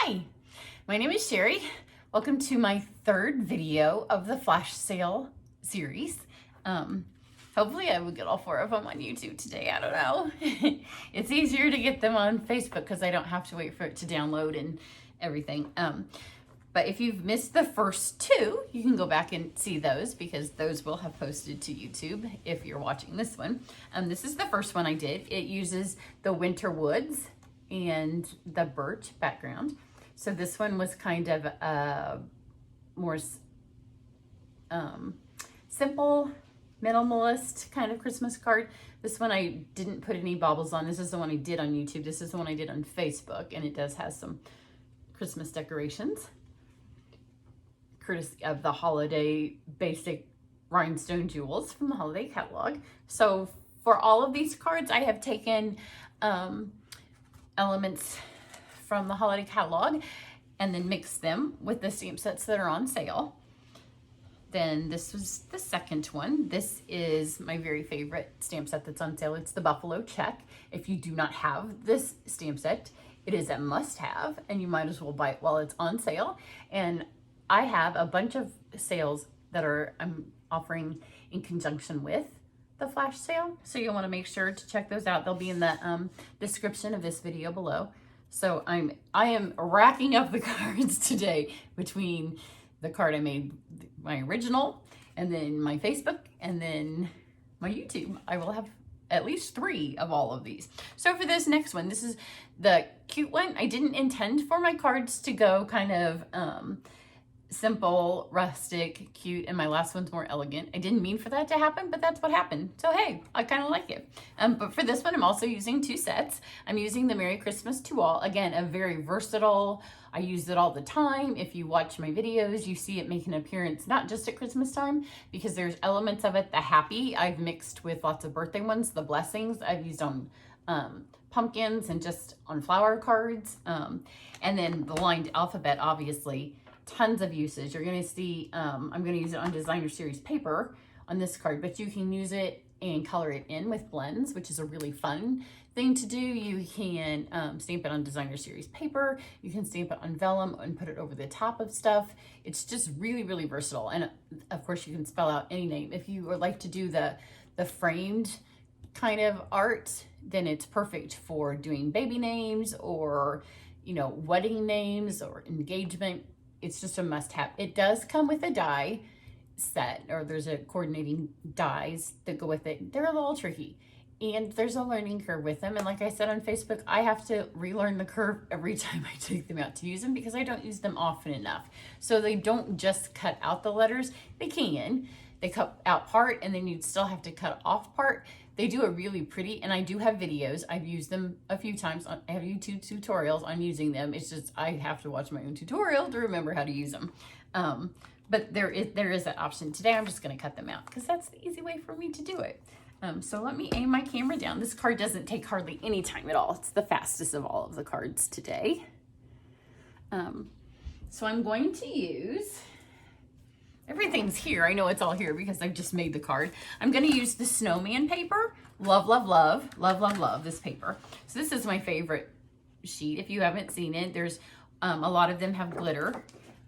Hi, my name is Cheri. Welcome to my third video of the flash sale series. Hopefully I will get all 4 of them on YouTube today. I don't know. It's easier to get them on Facebook because I don't have to wait for it to download and everything. But if you've missed the first 2, you can go back and see those because those will have posted to YouTube if you're watching this one. This is the first one I did. It uses the winter woods and the birch background. So this one was kind of a more simple, minimalist kind of Christmas card. This one I didn't put any baubles on. This is the one I did on YouTube. This is the one I did on Facebook, and it does have some Christmas decorations, courtesy of the holiday basic rhinestone jewels from the holiday catalog. So for all of these cards, I have taken elements from the holiday catalog and then mixed them with the stamp sets that are on sale. Then this was the second one. This is my very favorite stamp set that's on sale. It's the Buffalo Check. If you do not have this stamp set, it is a must-have, and you might as well buy it while it's on sale. And I have a bunch of sales that I'm offering in conjunction with the flash sale, so you'll want to make sure to check those out. They'll be in the description of this video below. So I am racking up the cards today between the card I made, my original, and then my Facebook, and then my YouTube. I will have at least 3 of all of these. So for this next one, this is the cute one. I didn't intend for my cards to go kind of simple, rustic, cute, and my last one's more elegant. I didn't mean for that to happen, but that's what happened. So hey, I kind of like it. But for this one, I'm also using 2 sets. I'm using the Merry Christmas to All. Again, a very versatile, I use it all the time. If you watch my videos, you see it make an appearance, not just at Christmas time, because there's elements of it. The happy, I've mixed with lots of birthday ones. The blessings, I've used on pumpkins and just on flower cards. And then the lined alphabet, obviously, tons of uses. You're going to see, I'm going to use it on designer series paper on this card, but you can use it and color it in with blends, which is a really fun thing to do. You can stamp it on designer series paper. You can stamp it on vellum and put it over the top of stuff. It's just really, really versatile. And of course you can spell out any name. If you would like to do the framed kind of art, then it's perfect for doing baby names or, you know, wedding names or engagement. It's just a must-have. It does come with a die set, or there's a coordinating dies that go with it. They're a little tricky, and there's a learning curve with them. And like I said on Facebook, I have to relearn the curve every time I take them out to use them because I don't use them often enough. So they don't just cut out the letters. They can. They cut out part, and then you'd still have to cut off part. They do a really pretty, and I do have videos. I've used them a few times. I have YouTube tutorials on using them. It's just I have to watch my own tutorial to remember how to use them. But there is that option. Today I'm just going to cut them out because that's the easy way for me to do it. So let me aim my camera down. This card doesn't take hardly any time at all. It's the fastest of all of the cards today. So I'm going to use... Everything's here. I know it's all here because I've just made the card. I'm going to use the snowman paper. Love, love, love, love, love, love this paper. So this is my favorite sheet. If you haven't seen it, there's a lot of them have glitter.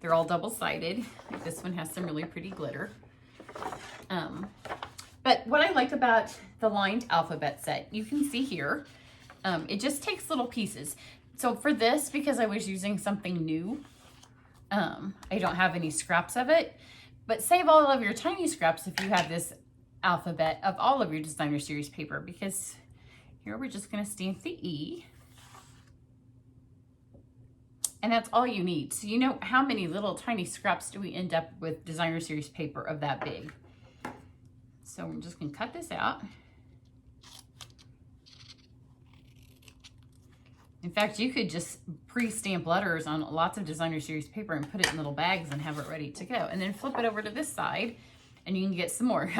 They're all double-sided. Like this one has some really pretty glitter. But what I like about the lined alphabet set, you can see here, it just takes little pieces. So for this, because I was using something new, I don't have any scraps of it. But save all of your tiny scraps if you have this alphabet of all of your designer series paper, because here we're just going to stamp the E. And that's all you need. So you know how many little tiny scraps do we end up with designer series paper of that big. So I'm just going to cut this out. In fact, you could just pre-stamp letters on lots of designer series paper and put it in little bags and have it ready to go. And then flip it over to this side and you can get some more.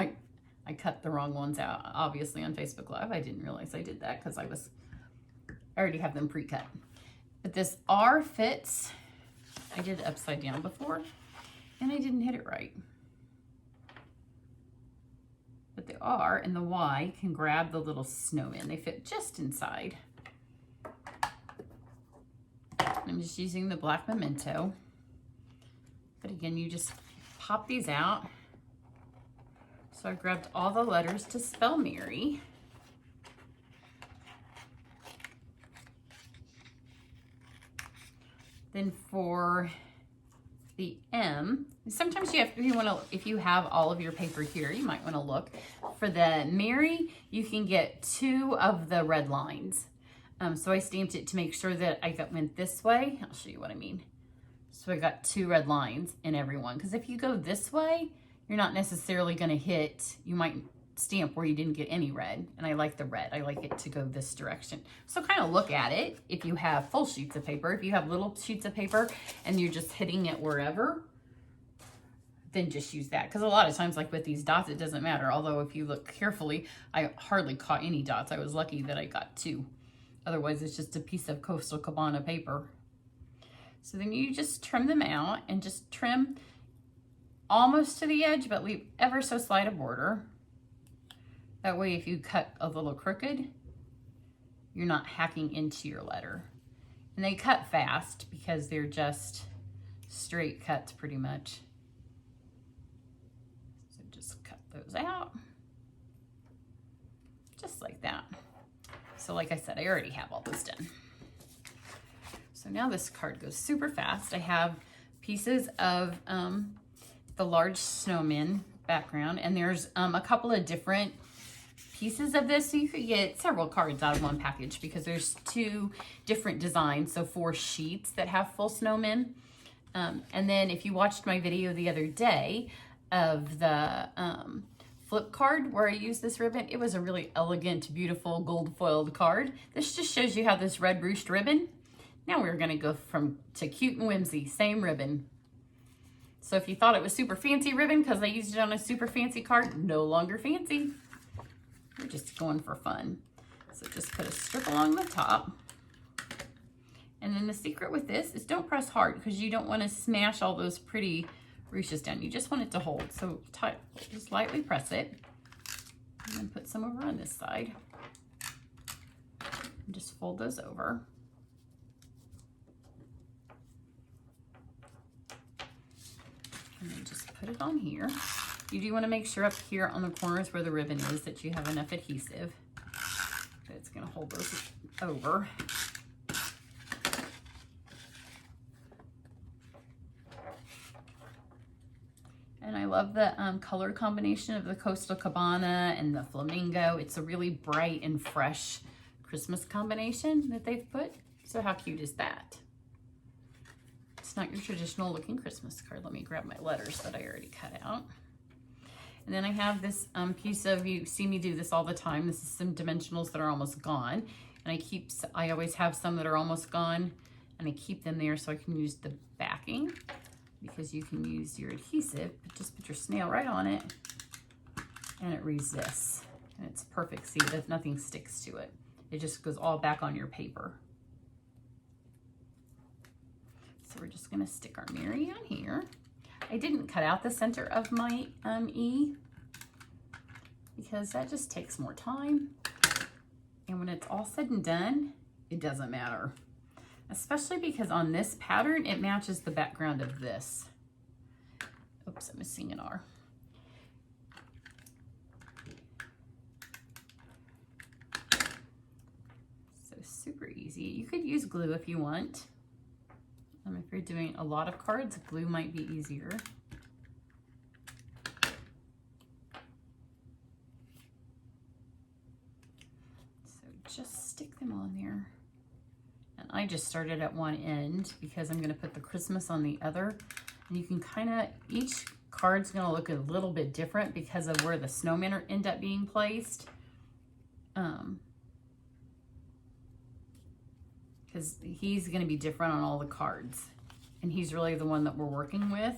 I cut the wrong ones out, obviously, on Facebook Live. I didn't realize I did that because I already have them pre-cut. But this R fits. I did it upside down before and I didn't hit it right. But the R and the Y can grab the little snowman. They fit just inside. I'm just using the black memento. But again, you just pop these out. So I grabbed all the letters to spell Mary. Then for the M, sometimes you have, if you have all of your paper here, you might want to look. For the Mary, you can get 2 of the red lines. So I stamped it to make sure that went this way. I'll show you what I mean. So I got 2 red lines in every one. Because if you go this way, you're not necessarily going to hit, you might stamp where you didn't get any red. And I like the red. I like it to go this direction. So kind of look at it if you have full sheets of paper. If you have little sheets of paper and you're just hitting it wherever, then just use that. Because a lot of times, like with these dots, it doesn't matter. Although if you look carefully, I hardly caught any dots. I was lucky that I got 2. Otherwise, it's just a piece of Coastal Cabana paper. So then you just trim them out and just trim almost to the edge, but leave ever so slight a border. That way, if you cut a little crooked, you're not hacking into your letter. And they cut fast because they're just straight cuts pretty much. So just cut those out. Just like that. So like I said, I already have all this done. So now this card goes super fast. I have pieces of the large snowman background, and there's a couple of different pieces of this. So you could get several cards out of one package because there's 2 different designs. So 4 sheets that have full snowmen. And then if you watched my video the other day of the flip card where I used this ribbon, it was a really elegant, beautiful gold foiled card. This just shows you how this red ruched ribbon. Now we're gonna go to cute and whimsy, same ribbon. So if you thought it was super fancy ribbon because I used it on a super fancy card, no longer fancy. We're just going for fun. So just put a strip along the top. And then the secret with this is don't press hard because you don't want to smash all those pretty ruches down. You just want it to hold. So just lightly press it. And then put some over on this side. And just fold those over. And then just put it on here. You do want to make sure up here on the corners where the ribbon is that you have enough adhesive. But it's going to hold those over. And I love the color combination of the Coastal Cabana and the Flamingo. It's a really bright and fresh Christmas combination that they've put. So how cute is that? It's not your traditional looking Christmas card. Let me grab my letters that I already cut out. And then I have this piece of, you see me do this all the time. This is some dimensionals that are almost gone. And I always have some that are almost gone. And I keep them there so I can use the backing. Because you can use your adhesive, but just put your snail right on it and it resists. And it's perfect. See, that nothing sticks to it. It just goes all back on your paper. So we're just gonna stick our Mary on here. I didn't cut out the center of my E because that just takes more time. And when it's all said and done, it doesn't matter. Especially because on this pattern, it matches the background of this. Oops, I'm missing an R. So super easy. You could use glue if you want. If you're doing a lot of cards, glue might be easier. So just stick them on there. I just started at one end because I'm going to put the Christmas on the other. And you can kind of, each card's going to look a little bit different because of where the snowmen end up being placed. Because he's going to be different on all the cards. And he's really the one that we're working with.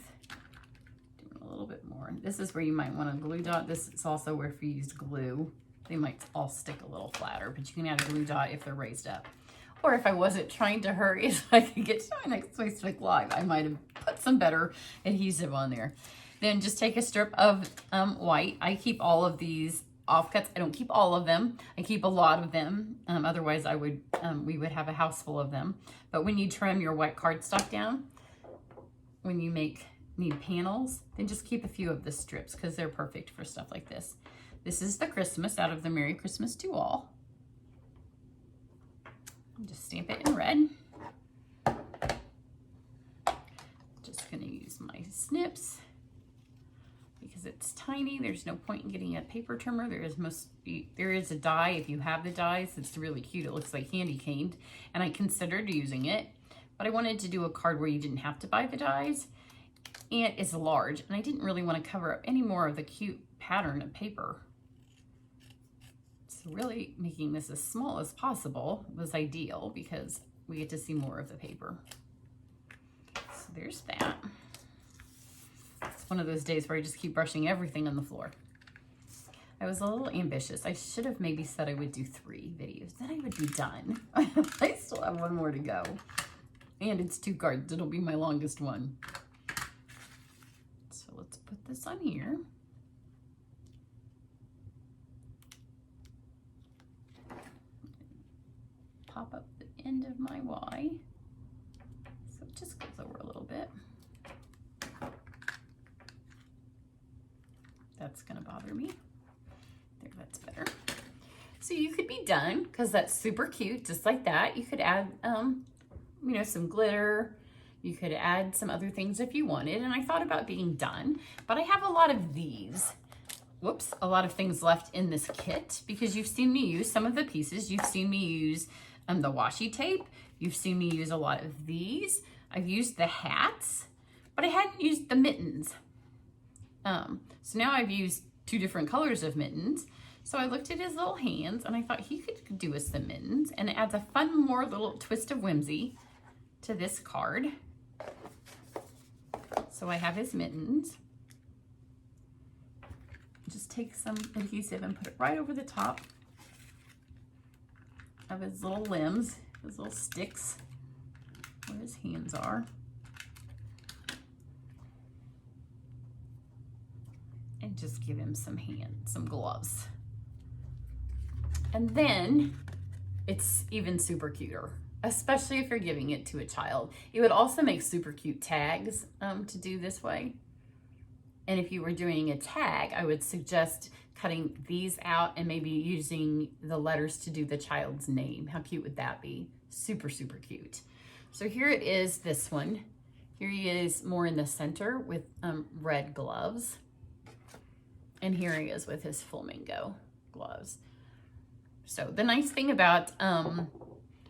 Doing a little bit more. This is where you might want a glue dot. This is also where if you used glue, they might all stick a little flatter. But you can add a glue dot if they're raised up. Or if I wasn't trying to hurry so I could get to my next Facebook Live, I might have put some better adhesive on there. Then just take a strip of white. I keep all of these offcuts. I don't keep all of them. I keep a lot of them. Otherwise we would have a house full of them. But when you trim your white cardstock down, when you need panels, then just keep a few of the strips because they're perfect for stuff like this. This is the Christmas out of the Merry Christmas to All. Just stamp it in red. Just gonna use my snips because it's tiny. There's no point in getting a paper trimmer. There is a die if you have the dies. It's really cute. It looks like candy caned, and I considered using it, but I wanted to do a card where you didn't have to buy the dies, and it's large, and I didn't really want to cover up any more of the cute pattern of paper. So really making this as small as possible was ideal because we get to see more of the paper. So there's that. It's one of those days where I just keep brushing everything on the floor. I was a little ambitious. I should have maybe said I would do 3 videos. Then I would be done. I still have one more to go. And it's 2 cards. It'll be my longest one. So let's put this on here. Pop up the end of my Y. So it just goes over a little bit. That's gonna bother me. There, that's better. So you could be done because that's super cute, just like that. You could add, you know, some glitter. You could add some other things if you wanted. And I thought about being done, but I have a lot of these. Whoops, a lot of things left in this kit because you've seen me use some of the pieces. You've seen me use the washi tape. You've seen me use a lot of these. I've used the hats, but I hadn't used the mittens. So now I've used 2 different colors of mittens. So I looked at his little hands and I thought he could do us some mittens, and it adds a fun more little twist of whimsy to this card. So I have his mittens. Just take some adhesive and put it right over the top of his little limbs, his little sticks, where his hands are. And just give him some gloves. And then it's even super cuter, especially if you're giving it to a child. It would also make super cute tags to do this way. And if you were doing a tag, I would suggest cutting these out and maybe using the letters to do the child's name. How cute would that be? Super, super cute. So here it is, this one. Here he is more in the center with red gloves. And here he is with his flamingo gloves. So the nice thing about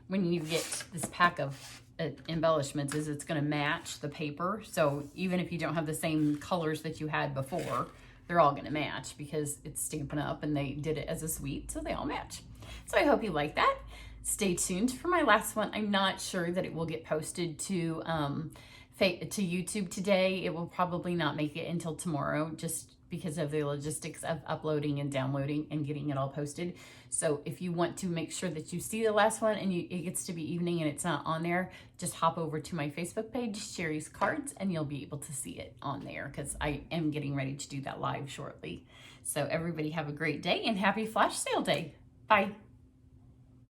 when you get this pack of embellishments is it's going to match the paper. So even if you don't have the same colors that you had before, they're all going to match because it's Stampin' Up and they did it as a suite, so they all match. So I hope you like that. Stay tuned for my last one. I'm not sure that it will get posted to YouTube today. It will probably not make it until tomorrow, just because of the logistics of uploading and downloading and getting it all posted. So if you want to make sure that you see the last one and it gets to be evening and it's not on there, just hop over to my Facebook page, Cheri's Cards, and you'll be able to see it on there because I am getting ready to do that live shortly. So everybody have a great day and happy flash sale day. Bye.